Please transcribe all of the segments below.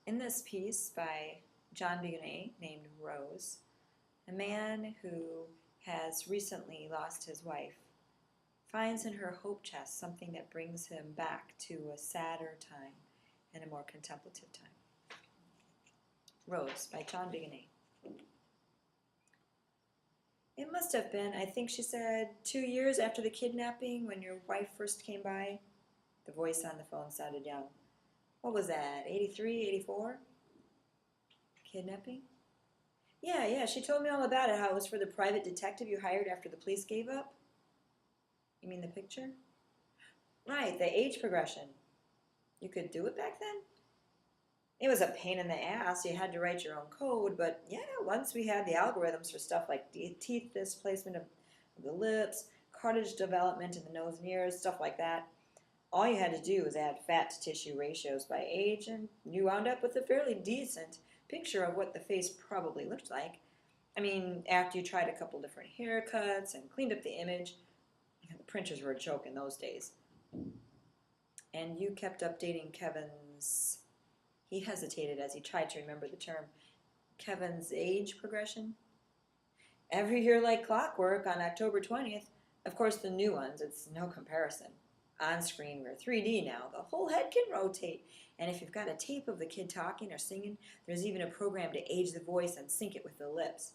In this piece by John Bigonet named Rose, a man who has recently lost his wife finds in her hope chest something that brings him back to a sadder time and a more contemplative time. Rose by John Bigonet. It must have been, I think she said, 2 years after the kidnapping when your wife first came by. The voice on the phone sounded young. What was that, 83, 84? Kidnapping? Yeah, she told me all about it, how it was for the private detective you hired after the police gave up. You mean the picture? Right, the age progression. You could do it back then? It was a pain in the ass. You had to write your own code, but yeah, once we had the algorithms for stuff like teeth displacement of the lips, cartilage development in the nose and ears, stuff like that, all you had to do was add fat to tissue ratios by age, and you wound up with a fairly decent picture of what the face probably looked like. I mean, after you tried a couple different haircuts and cleaned up the image, the printers were a joke in those days. And you kept updating Kevin's... He hesitated as he tried to remember the term. Kevin's age progression? Every year like clockwork on October 20th. Of course, the new ones, it's no comparison. On screen, we're 3D now. The whole head can rotate. And if you've got a tape of the kid talking or singing, there's even a program to age the voice and sync it with the lips.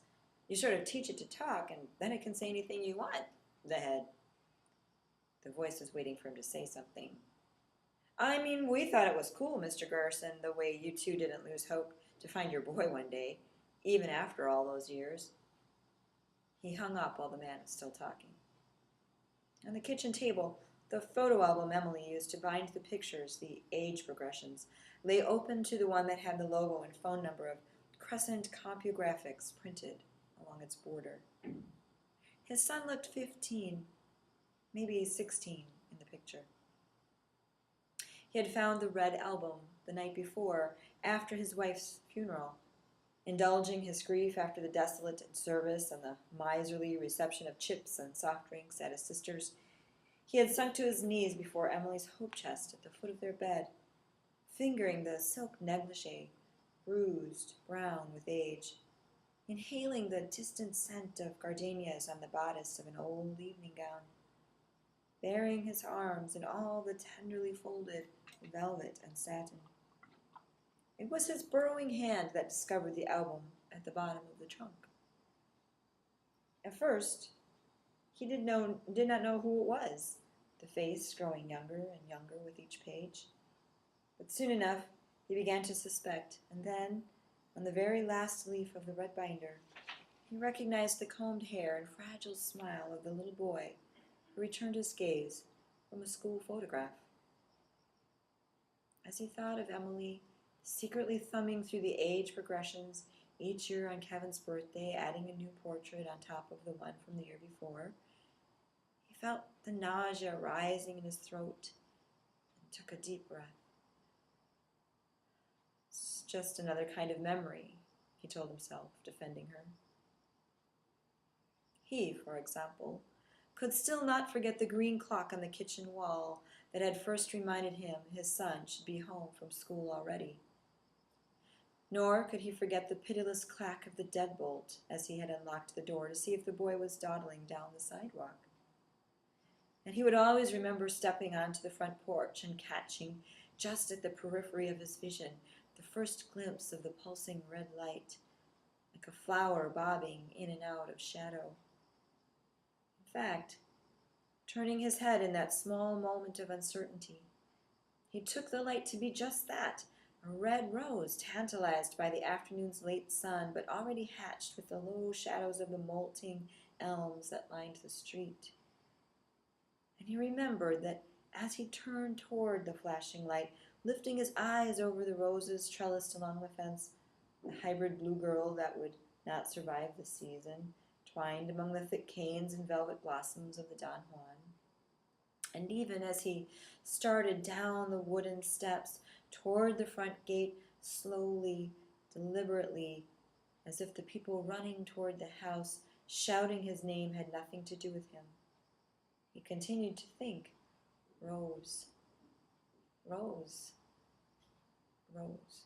You sort of teach it to talk, and then it can say anything you want. The head. The voice was waiting for him to say something. I mean, we thought it was cool, Mr. Garson, the way you two didn't lose hope to find your boy one day, even after all those years. He hung up while the man was still talking. On the kitchen table, the photo album Emily used to bind the pictures, the age progressions, lay open to the one that had the logo and phone number of Crescent Compographics printed along its border. His son looked 15, maybe 16 in the picture. He had found the red album the night before, after his wife's funeral. Indulging his grief after the desolate service and the miserly reception of chips and soft drinks at his sister's, he had sunk to his knees before Emily's hope chest at the foot of their bed, fingering the silk negligee, bruised, brown with age, inhaling the distant scent of gardenias on the bodice of an old evening gown, burying his arms in all the tenderly folded velvet and satin. It was his burrowing hand that discovered the album at the bottom of the trunk. At first, he did not know who it was, the face growing younger and younger with each page. But soon enough, he began to suspect, and then, on the very last leaf of the red binder, he recognized the combed hair and fragile smile of the little boy who returned his gaze from a school photograph. As he thought of Emily secretly thumbing through the age progressions each year on Kevin's birthday, adding a new portrait on top of the one from the year before, he felt the nausea rising in his throat and took a deep breath. It's just another kind of memory, he told himself, defending her. He, for example, could still not forget the green clock on the kitchen wall that had first reminded him his son should be home from school already. Nor could he forget the pitiless clack of the deadbolt as he had unlocked the door to see if the boy was dawdling down the sidewalk. And he would always remember stepping onto the front porch and catching, just at the periphery of his vision, the first glimpse of the pulsing red light, like a flower bobbing in and out of shadow. In fact, turning his head in that small moment of uncertainty, he took the light to be just that, a red rose tantalized by the afternoon's late sun, but already hatched with the low shadows of the molting elms that lined the street. And he remembered that as he turned toward the flashing light, lifting his eyes over the roses trellised along the fence, the hybrid blue girl that would not survive the season, twined among the thick canes and velvet blossoms of the Don Juan. And even as he started down the wooden steps toward the front gate, slowly, deliberately, as if the people running toward the house, shouting his name, had nothing to do with him, he continued to think, Rose, Rose, Rose.